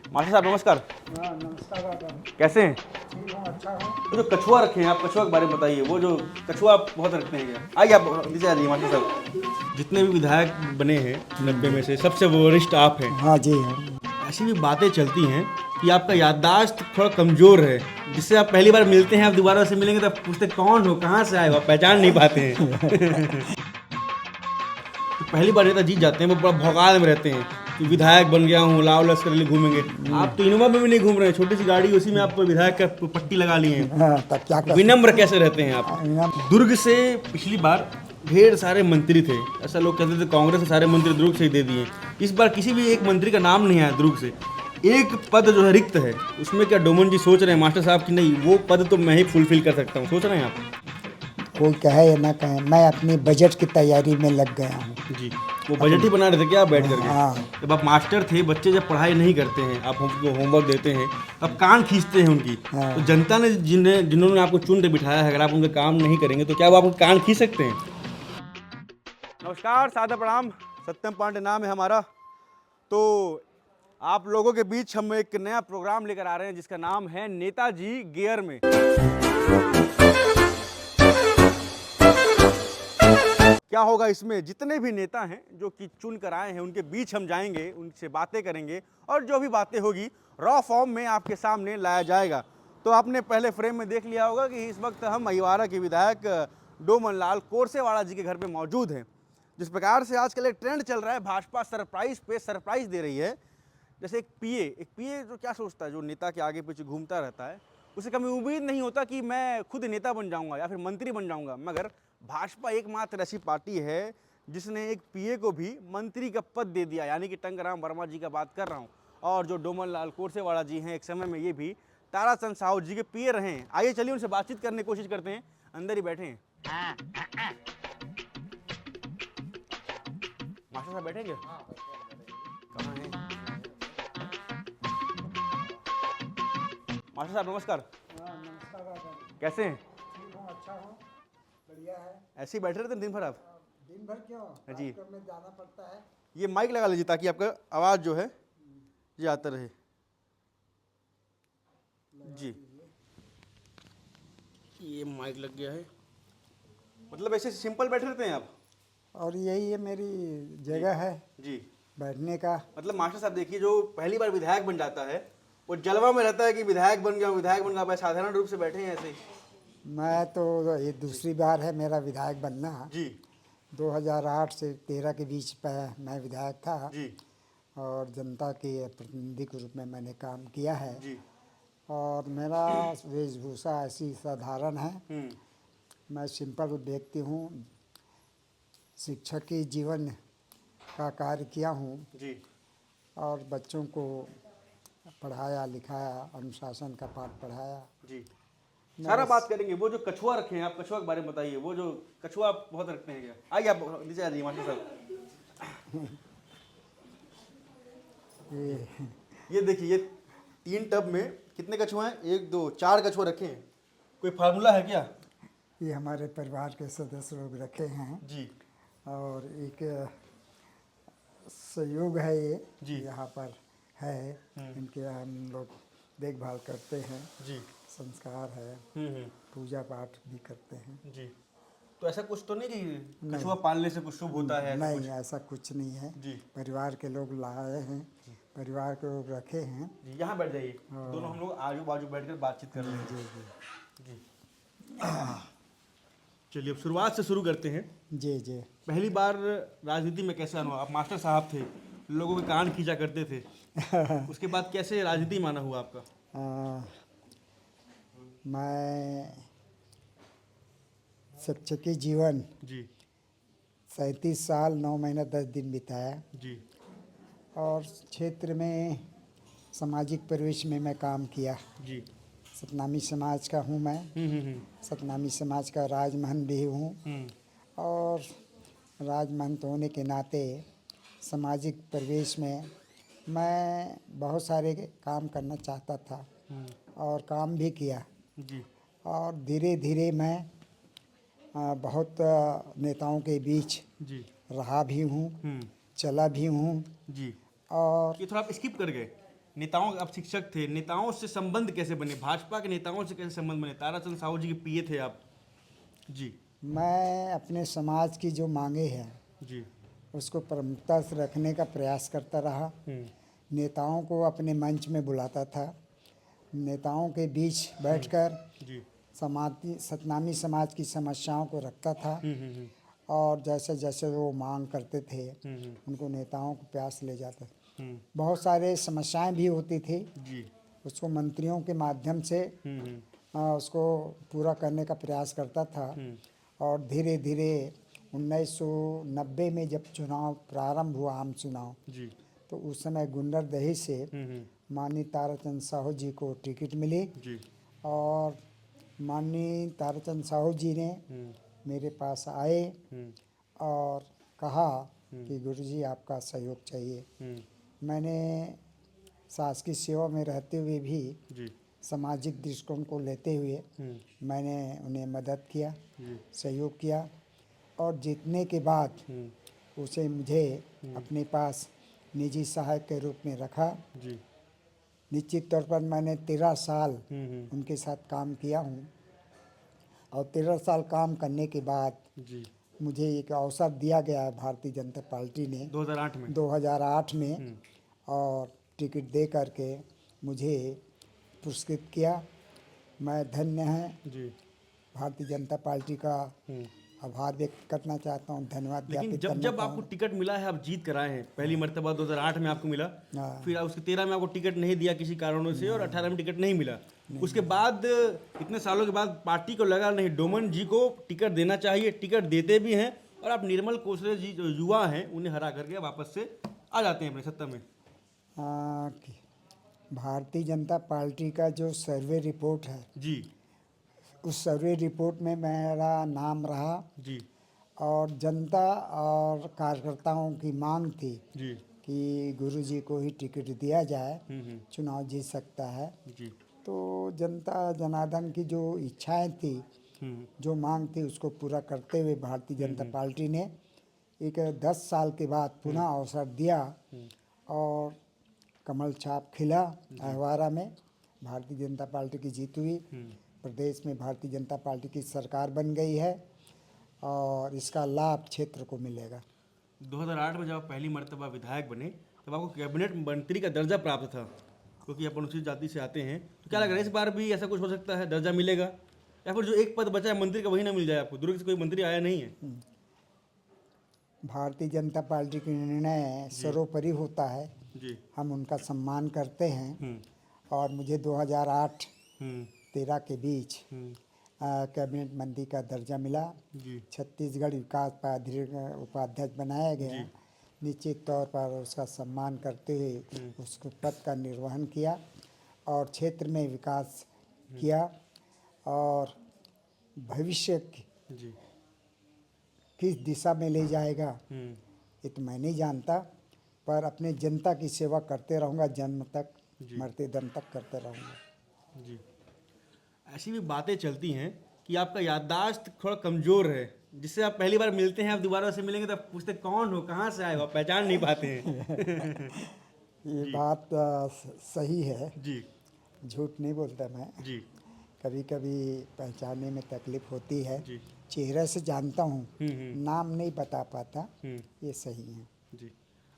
Master साहब नमस्कार। हाँ नमस्कार दादा। कैसे हैं? ठीक हूँ, अच्छा हूँ। वो जो कछुआ रखे हैं आप, कछुआ के बारे में बताइए। वो जो कछुआ आप बहुत रखते हैं क्या? आइए आप नीचे आ जाइए मास्टर साहब। जितने भी विधायक बने हैं 90 में से सबसे वरिष्ठ आप हैं। हाँ जी हाँ। ऐसी भी बातें चलती हैं कि आपका याददाश्त थोड़ा कमज़ोर है, जिससे आप पहली बार मिलते हैं, आप दोबारा से मिलेंगे तो आप पूछते कौन हो, कहाँ से आए हो, आप पहचान नहीं पाते हैं। तो पहली बार नेता जीत जाते हैं, वो बड़ा भौकाल में रहते हैं कि विधायक बन गया हूँ, लाव लश्कर लिए घूमेंगे। आप तो इनोवा में भी नहीं घूम रहे हैं, छोटी सी गाड़ी उसी में आप विधायक का पट्टी लगा लिए हैं। हाँ तब क्या कर विनम्र कैसे रहते हैं आप? सकते। दुर्ग से पिछली बार ढेर सारे मंत्री थे, ऐसा लोग कहते थे कांग्रेस ने सारे मंत्री दुर्ग से ही दे दिए। इस बार किसी भी एक मंत्री का नाम नहीं आया दुर्ग से। एक पद जो है रिक्त है, उसमें क्या डोमन जी सोच रहे हैं मास्टर साहब कि नहीं वो पद तो मैं ही फुलफिल कर सकता हूँ, सोच रहे हैं आप? कोई कहे या ना कहे, मैं अपनी बजट की तैयारी में लग गया हूँ। जी, वो बजट ही बना रहे थे क्या आप बैठ करके? हाँ। जब आप मास्टर थे, बच्चे जब पढ़ाई नहीं करते हैं, आप उनको होमवर्क देते हैं, आप कान खींचते हैं उनकी। हाँ। तो जनता ने जिन्होंने आपको चुन के बिठाया है, अगर आप उनके काम नहीं करेंगे तो क्या वो आपको कान खींच सकते हैं? नमस्कार, सादर प्रणाम। सत्यम पांडे नाम है हमारा। तो आप लोगों के बीच हम एक नया प्रोग्राम लेकर आ रहे हैं जिसका नाम है नेताजी गियर में। क्या होगा इसमें? जितने भी नेता हैं जो कि चुन कर आए हैं उनके बीच हम जाएंगे, उनसे बातें करेंगे और जो भी बातें होगी रॉ फॉर्म में आपके सामने लाया जाएगा। तो आपने पहले फ्रेम में देख लिया होगा कि इस वक्त हम अहिवारा के विधायक डोमन लाल कोरसेवाड़ा जी के घर पे मौजूद हैं। जिस प्रकार से आजकल एक ट्रेंड चल रहा है, भाजपा सरप्राइज पे सरप्राइज दे रही है। जैसे एक पीए जो क्या सोचता है, जो नेता के आगे पीछे घूमता रहता है, उसे कभी उम्मीद नहीं होता कि मैं खुद नेता बन जाऊंगा या फिर मंत्री बन जाऊंगा। मगर भाजपा एकमात्र ऐसी पार्टी है जिसने एक पीए को भी मंत्री का पद दे दिया, यानी कि टंकराम वर्मा जी का बात कर रहा हूँ। और जो डोमन लाल कोरसेवाड़ा जी हैं, एक समय में ये भी ताराचंद साहू जी के पीए रहे हैं। आइए चलिए उनसे बातचीत करने की कोशिश करते हैं। अंदर ही बैठे हैं मास्टर साहब, बैठेंगे? कहाँ हैं मास्टर साहब? नमस्कार। हाँ नमस्कार दादा। कैसे हैं? ठीक हूँ, अच्छा हूँ, बढ़िया है। ऐसे ही बैठे रहते हैं दिन भर आप? दिन भर क्यों, जी। कार्यक्रम में जाना पड़ता है। ये माइक लगा लीजिए ताकि आपका आवाज़ जो है ये आता रहे। जी, ये माइक लग गया है। मतलब ऐसे सिंपल बैठे रहते हैं आप? और यही है मेरी जगह है जी। बैठने का। मतलब मास्टर साहब देखिए, जो पहली बार विधायक बन जाता है वो जलवा में रहता है कि विधायक बन गया, विधायक बन गया। मैं साधारण रूप से बैठे हैं ऐसे ही। मैं तो ये दूसरी बार है मेरा विधायक बनना। जी 2008 से 13 के बीच पे मैं विधायक था जी और जनता के प्रतिनिधि के रूप में मैंने काम किया है। जी। और मेरा वेशभूषा ऐसी साधारण है, मैं सिंपल व्यक्ति हूँ। शिक्षक की जीवन का कार्य किया हूँ जी और बच्चों को पढ़ाया लिखाया, अनुशासन का पाठ पढ़ाया। जी। सारा बात करेंगे। वो जो कछुआ रखे हैं आप, कछुआ के बारे में बताइए। वो जो कछुआ आप बहुत रखते हैं क्या? आइए आप नीचे आ जाइए मास्टर साहब। ये देखिए, ये 3 टब में कितने कछुए हैं? 1 2 4 कछुए रखे हैं। कोई फार्मूला है क्या? ये हमारे परिवार के सदस्य लोग रखे हैं जी और एक सहयोग है ये जी। यहाँ पर है, इनके हम लोग देखभाल करते हैं। जी। संस्कार है, पूजा पाठ भी करते हैं। जी। तो ऐसा कुछ तो नहीं कि कछुआ पालने से कुछ शुभ होता है? नहीं, ऐसा कुछ नहीं है। जी परिवार के लोग लाए हैं, परिवार के लोग रखे हैं। जी। यहाँ बैठ जाइए, दोनों हम लोग आजू बाजू बैठकर बातचीत कर रहे हैं। जी जी जी। चलिए अब शुरुआत से शुरू करते हैं। जी जी। पहली बार राजनीति में कैसा अनुभव? आप मास्टर साहब थे, लोगों के कान खींचा करते थे। उसके बाद कैसे राजनीति माना हुआ आपका? मैं शिक्षकी जीवन जी 37 साल 9 महीना 10 दिन बिताया जी और क्षेत्र में सामाजिक परिवेश में मैं काम किया। जी। सतनामी समाज का हूँ मैं। सतनामी समाज का राजमहंत भी हूँ और राजमहंत होने के नाते सामाजिक परिवेश में मैं बहुत सारे काम करना चाहता था और काम भी किया। जी और धीरे धीरे मैं बहुत नेताओं के बीच जी रहा भी हूँ, चला भी हूँ। जी। और ये थोड़ा आप स्किप कर गए। नेताओं, आप शिक्षक थे, नेताओं से संबंध कैसे बने, भाजपा के नेताओं से कैसे संबंध बने? ताराचंद साहू जी के पीए थे आप। जी मैं अपने समाज की जो मांगे हैं जी। उसको प्रमुखता से रखने का प्रयास करता रहा। नेताओं को अपने मंच में बुलाता था, नेताओं के बीच बैठकर जी। सतनामी समाज की समस्याओं को रखता था और जैसे जैसे वो मांग करते थे उनको नेताओं को प्यास ले जाता था। बहुत सारे समस्याएं भी होती थी, जी। उसको मंत्रियों के माध्यम से उसको पूरा करने का प्रयास करता था। और धीरे धीरे 1990 में जब चुनाव प्रारंभ हुआ, आम चुनाव, जी। तो उस समय गुंडरदही से माननीय ताराचंद साहू जी को टिकट मिली जी। और माननीय ताराचंद साहू जी ने मेरे पास आए और कहा कि गुरुजी आपका सहयोग चाहिए। मैंने शासकीय सेवा में रहते हुए भी जी। सामाजिक दृष्टिकोण को लेते हुए मैंने उन्हें मदद किया, सहयोग किया और जीतने के बाद उसे मुझे अपने पास निजी सहायक के रूप में रखा। जी। निश्चित तौर पर मैंने 13 साल उनके साथ काम किया हूँ और 13 साल काम करने के बाद जी। मुझे एक अवसर दिया गया है भारतीय जनता पार्टी ने 2008 में। 2008 में और टिकट दे करके मुझे पुरस्कृत किया। मैं धन्य है, जी। भारतीय जनता पार्टी का आभार व्यक्त करना चाहता हूँ, धन्यवाद लेकिन ज्ञापित जब करना जब चाहता आपको हूँ। टिकट मिला है, आप जीत कर आए हैं, पहली मर्तबा 2008 में आपको मिला, हाँ। फिर उसके 13 में आपको टिकट नहीं दिया किसी कारणों से और 18 में टिकट नहीं मिला। उसके बाद इतने सालों के बाद पार्टी को लगा नहीं, डोमन जी को टिकट देना चाहिए, टिकट देते भी हैं और आप निर्मल कोसले जी जो युवा हैं उन्हें हरा करके वापस से आ जाते हैं अपने सत्ता में। भारतीय जनता पार्टी का जो सर्वे रिपोर्ट है, जी। उस सर्वे रिपोर्ट में मेरा नाम रहा जी। और जनता और कार्यकर्ताओं की मांग थी जी। कि गुरुजी को ही टिकट दिया जाए, चुनाव जीत सकता है। जी। तो जनता जनार्दन की जो इच्छाएं थी, जो मांग थी, उसको पूरा करते हुए भारतीय जनता पार्टी ने एक 10 साल के बाद पुनः अवसर दिया और कमल छाप खिला अहवारा में, भारतीय जनता पार्टी की जीत हुई। प्रदेश में भारतीय जनता पार्टी की सरकार बन गई है और इसका लाभ क्षेत्र को मिलेगा। 2008 में जब आप पहली मर्तबा विधायक बने तब आपको कैबिनेट मंत्री का दर्जा प्राप्त था, क्योंकि आप अनुसूचित जाति से आते हैं। तो क्या लग रहा है इस बार भी ऐसा कुछ हो सकता है, दर्जा मिलेगा, या फिर जो एक पद बचा है मंत्री का वही ना मिल जाए आपको? दुर्ग से कोई मंत्री आया नहीं है। भारतीय जनता पार्टी का निर्णय सर्वोपरि होता है, जी। हम उनका सम्मान करते हैं और मुझे 2008-13 के बीच कैबिनेट मंत्री का दर्जा मिला। जी। छत्तीसगढ़ विकास प्राधिकरण उपाध्यक्ष बनाया गया। निश्चित तौर पर उसका सम्मान करते हुए उसको पद का निर्वहन किया और क्षेत्र में विकास किया और भविष्य जी। किस दिशा में ले जाएगा ये तो मैं नहीं जानता, पर अपने जनता की सेवा करते रहूँगा, जन्म तक मरते दम तक करते रहूँगा। जी। ऐसी भी बातें चलती हैं कि आपका याददाश्त थोड़ा कमज़ोर है, जिससे आप पहली बार मिलते हैं, आप दोबारा से मिलेंगे तो आप पूछते कौन हो, कहाँ से आए हो, आप पहचान नहीं पाते हैं। ये बात सही है, जी। झूठ नहीं बोलता मैं। जी। कभी कभी पहचानने में तकलीफ होती है। जी। चेहरे से जानता हूँ, नाम नहीं बता पाता, ये सही है। जी।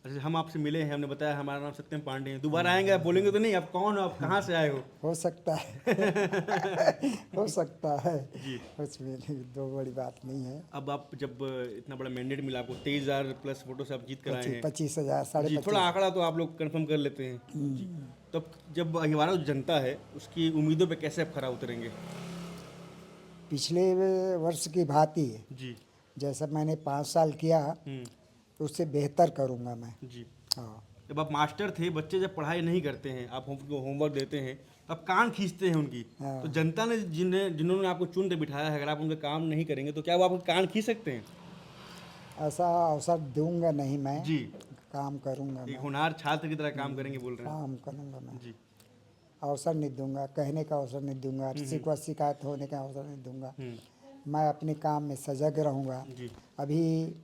अच्छा, हम आपसे मिले हैं, हमने बताया हमारा नाम सत्यम पांडे है, दोबारा आएंगे आप बोलेंगे तो नहीं आप कौन हो, आप कहाँ से आए हो सकता है। हो सकता है जी। उसमें दो बड़ी बात नहीं है। अब आप जब इतना बड़ा मैंडेट मिला आपको, 23,000 प्लस वोटों से आप जीत कर आए हैं, 25,000 जी, 25,500। थोड़ा आंकड़ा तो आप लोग कंफर्म कर लेते हैं जी। तो जब हमारा जो जनता है उसकी उम्मीदों पे कैसे आप खरा उतरेंगे? पिछले वर्ष की भांति जी। जैसा मैंने 5 साल किया उससे बेहतर करूँगा मैं। जी। हाँ, जब आप मास्टर थे, बच्चे जब पढ़ाई नहीं करते हैं, आप उनको होमवर्क देते हैं, आप कान खींचते हैं उनकी, तो जनता ने जिन्होंने आपको चुन के बिठाया है, अगर आप उनका काम नहीं करेंगे तो क्या वो आपको कान खींच सकते हैं? ऐसा अवसर दूंगा नहीं मैं जी। काम करूँगा, एक मैं होनहार छात्र की तरह काम करेंगे बोल रहे हैं। काम करूँगा मैं। जी। अवसर नहीं दूंगा, कहने का अवसर नहीं दूंगा, शिकायत होने का अवसर नहीं दूंगा। मैं अपने काम में सजग रहूँगा। जी। अभी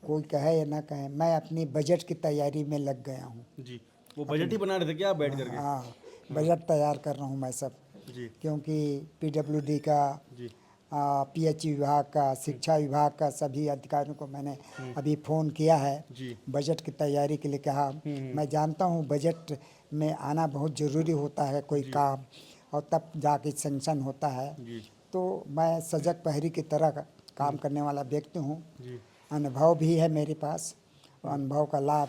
कोई कहे या ना कहे, मैं अपनी बजट की तैयारी में लग गया हूँ। जी। वो बजट ही बना रहे थे क्या आप बैठ करके? हाँ, बजट तैयार कर रहा हूँ मैं सब, जी क्योंकि पीडब्ल्यूडी का, जी पीएचई विभाग का, शिक्षा विभाग का सभी अधिकारियों को मैंने अभी फ़ोन किया है जी बजट की तैयारी के लिए। कहा मैं जानता हूँ बजट में आना बहुत ज़रूरी होता है कोई काम, और तब जाके सेंक्शन होता है। जी तो मैं सजग प्रहरी की तरह काम करने वाला व्यक्ति हूँ, जी अनुभव भी है मेरे पास, और अनुभव का लाभ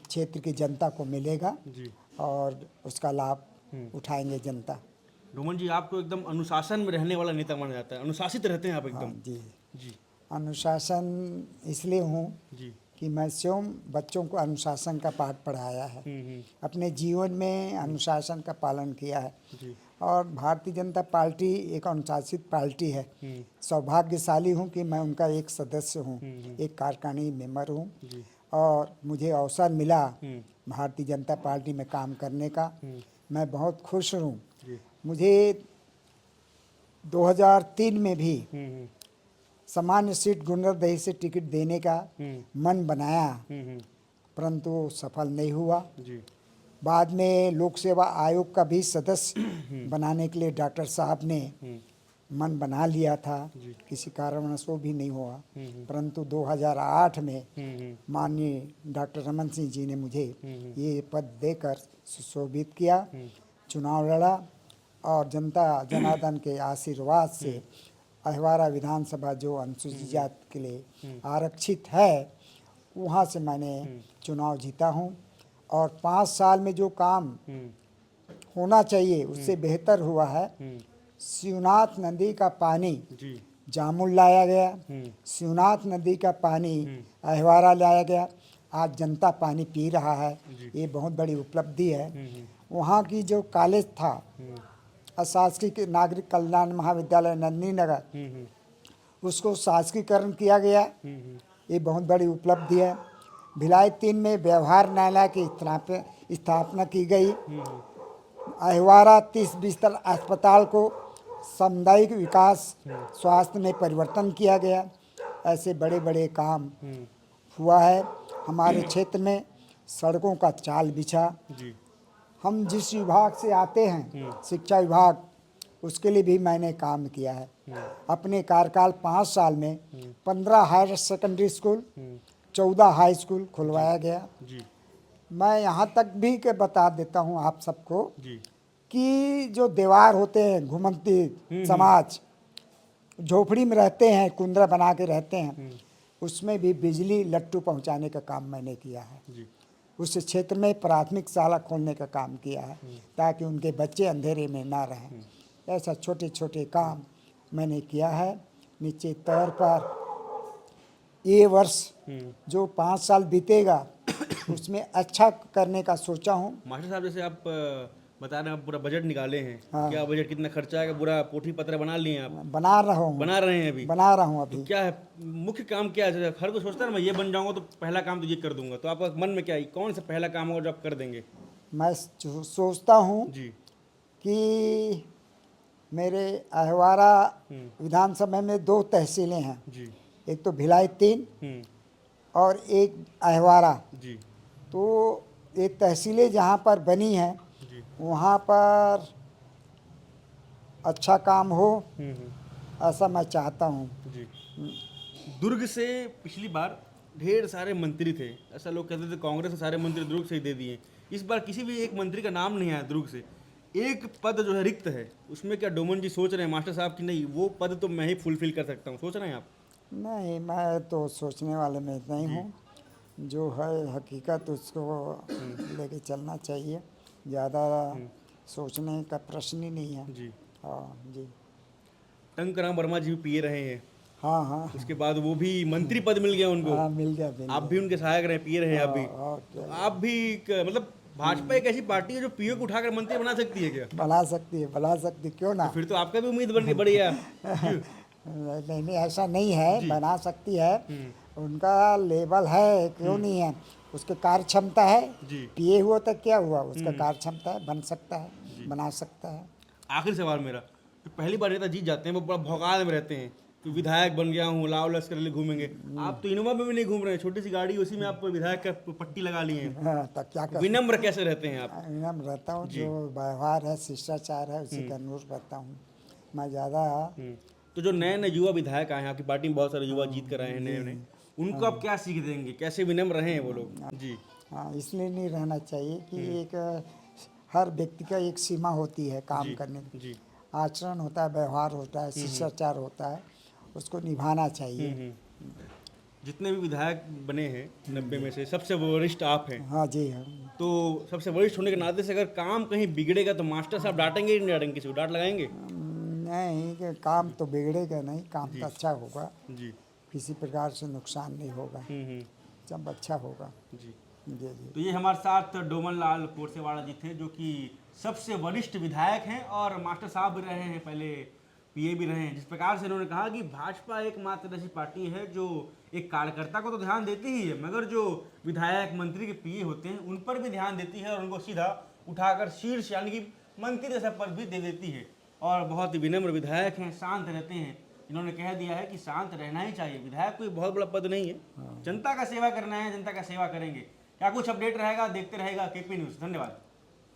क्षेत्र की जनता को मिलेगा जी। और उसका लाभ उठाएंगे जनता। डोमन जी, आप तो एकदम अनुशासन में रहने वाला नेता माना जाता है, अनुशासित रहते हैं आप हाँ एकदम। जी, जी अनुशासन इसलिए हूँ जी कि मैं स्वयं बच्चों को अनुशासन का पाठ पढ़ाया है, अपने जीवन में अनुशासन का पालन किया है। जी और भारतीय जनता पार्टी एक अनुशासित पार्टी है। सौभाग्यशाली हूँ कि मैं उनका एक सदस्य हूँ, एक कार्यकारिणी मेंबर हूँ, जी और मुझे अवसर मिला भारतीय जनता पार्टी में काम करने का। मैं बहुत खुश हूँ। जी मुझे 2003 में भी सामान्य सीट गुंडरदेही से टिकट देने का मन बनाया, परंतु सफल नहीं हुआ। जी बाद में लोक सेवा आयोग का भी सदस्य बनाने के लिए डॉक्टर साहब ने मन बना लिया था, किसी कारणवश वो भी नहीं हुआ। परंतु 2008 में माननीय डॉक्टर रमन सिंह जी ने मुझे ये पद देकर सुशोभित किया, चुनाव लड़ा, और जनता जनार्दन के आशीर्वाद से अहिवारा विधानसभा जो अनुसूचित जाति के लिए आरक्षित है, वहाँ से मैंने चुनाव जीता हूँ। और 5 साल में जो काम होना चाहिए उससे बेहतर हुआ है। शिवनाथ नदी का पानी जी जामुल लाया गया, शिवनाथ नदी का पानी अहिवारा लाया गया, आज जनता पानी पी रहा है, ये बहुत बड़ी उपलब्धि है। वहाँ की जो कॉलेज था अशासकीय नागरिक कल्याण महाविद्यालय नंदी नगर, उसको शासकीकरण किया गया, ये बहुत बड़ी उपलब्धि है। भिलाई 3 में व्यवहार न्यायालय की स्थापना की गई। अहिवारा 30 बिस्तर अस्पताल को सामुदायिक विकास स्वास्थ्य में परिवर्तन किया गया। ऐसे बड़े बड़े काम हुआ है हमारे क्षेत्र में। सड़कों का जाल बिछा। जी हम जिस विभाग से आते हैं, शिक्षा विभाग, उसके लिए भी मैंने काम किया है। अपने कार्यकाल 5 साल में 15 higher secondary school, 14 high school खुलवाया गया। जी मैं यहाँ तक भी के बता देता हूँ आप सबको जी कि जो दीवार होते हैं, घुमंती समाज झोपड़ी में रहते हैं, कुंदरा बना के रहते हैं, उसमें भी बिजली लट्टू पहुँचाने का काम मैंने किया है। जी उस क्षेत्र में प्राथमिक शाला खोलने का काम किया है, ताकि उनके बच्चे अंधेरे में ना रहें। ऐसा छोटे छोटे काम मैंने किया है। निश्चित तौर पर ये वर्ष जो 5 साल बीतेगा उसमें अच्छा करने का सोचा हूँ। मास्टर साहब, जैसे आप बता रहे हैं, आप पूरा बजट निकाले हैं। हाँ। क्या बजट, कितना खर्चा आएगा, पूरा पोथी पत्र बना लिए हैं आप? बना रहा हूँ, बना रहे हैं अभी? बना रहा हूँ अभी। तो क्या है मुख्य काम, क्या है? जैसे हर कोई सोचता है ना, मैं ये बन जाऊंगा तो पहला काम तो ये कर दूंगा, तो आपका मन में क्या है, कौन सा पहला काम होगा जो आप कर देंगे? मैं सोचता हूँ जी कि मेरे अहिवारा विधानसभा में 2 तहसीलें हैं, जी एक तो भिलाई 3 और एक अहिवारा। जी तो ये तहसीलें जहाँ पर बनी हैं जी वहाँ पर अच्छा काम हो, ऐसा मैं चाहता हूँ। जी। दुर्ग से पिछली बार ढेर सारे मंत्री थे, ऐसा लोग कहते थे कांग्रेस के सारे मंत्री दुर्ग से ही दे दिए। इस बार किसी भी एक मंत्री का नाम नहीं आया दुर्ग से। एक पद जो है रिक्त है, उसमें क्या डोमन जी सोच रहे हैं मास्टर साहब की नहीं, वो पद तो मैं ही फुलफिल कर सकता हूँ, सोच रहे हैं आप? नहीं, मैं तो सोचने वाले में नहीं हूँ। जो है हकीकत उसको लेके चलना चाहिए, ज़्यादा सोचने का प्रश्न ही नहीं है। जी। हाँ जी, टंकराम वर्मा जी भी पिए रहे हैं, हाँ हाँ उसके बाद वो भी मंत्री पद मिल गया उनको। हाँ, मिल गया मिल आप भी उनके सहायक रहे, पिए रहे हैं आप भी। और तो क्या, आप भी मतलब भाजपा एक ऐसी पार्टी है जो पीओ को उठाकर मंत्री बना सकती है क्या? बना सकती है, बना सकती, क्यों ना। फिर तो आपका भी उम्मीद बन बढ़ गया। नहीं नहीं, ऐसा नहीं है, बना सकती है, उनका लेवल है, क्यों नहीं है। उसके कार्य क्षमता है, जी। पिए हुआ तक क्या हुआ, उसका कार्य क्षमता है, बन सकता है, बना सकता है। आखिरी सवाल मेरा, जो पहली बार नेता जीत जाते हैं वो बड़ा भौकाल में रहते हैं तो विधायक बन गया हूँ, लाव लश्कर लिए घूमेंगे। आप तो इनोवा में भी नहीं घूम रहे हैं, छोटी सी गाड़ी, उसी में आप विधायक का पट्टी लगा लिए हैं। हाँ, तब क्या कर विनम्र कैसे रहते हैं आप? इनाम रहता हूँ, जो व्यवहार है शिष्टाचार है उसी का अनुरूप करता हूँ। मैं ज़्यादा तो जो नए नए युवा विधायक आए हैं, आपकी पार्टी में बहुत सारे युवा जीत कर आए हैं नए नए, उनको आप क्या सीख देंगे, कैसे विनम्र रहे हैं वो लोग? जी हाँ, इसलिए नहीं रहना चाहिए कि एक हर व्यक्ति का एक सीमा होती है काम करने की। जी आचरण होता है, व्यवहार होता है, शिष्टाचार होता है, उसको निभाना चाहिए। जितने भी विधायक बने हैं 90 में से सबसे वरिष्ठ आप हैं, हाँ जी हाँ। तो सबसे वरिष्ठ होने के नाते से अगर काम कहीं बिगड़ेगा तो मास्टर साहब डांटेंगे ही नहीं डांटेंगे, किसी को डांट लगाएंगे? नहीं, कि काम तो बिगड़ेगा नहीं, काम तो अच्छा होगा, जी किसी प्रकार से नुकसान नहीं होगा, सब अच्छा होगा। जी। जी जी। तो ये हमारे साथ डोमन लाल कोरसेवाड़ा जी थे, जो कि सबसे वरिष्ठ विधायक हैं और मास्टर साहब भी रहे हैं, पहले पीए भी रहे हैं। जिस प्रकार से उन्होंने कहा कि भाजपा एकमात्र ऐसी पार्टी है जो एक कार्यकर्ता को तो ध्यान देती ही है, मगर जो विधायक मंत्री के पीए होते हैं उन पर भी ध्यान देती है और उनको सीधा उठाकर शीर्ष यानी कि मंत्री जैसा पद भी दे देती है। और बहुत ही विनम्र विधायक हैं, शांत रहते हैं। इन्होंने कह दिया है कि शांत रहना ही चाहिए, विधायक कोई बहुत बड़ा पद नहीं है, जनता का सेवा करना है, जनता का सेवा करेंगे। क्या कुछ अपडेट रहेगा, देखते रहेगा केपी न्यूज़। धन्यवाद।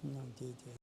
जी जी।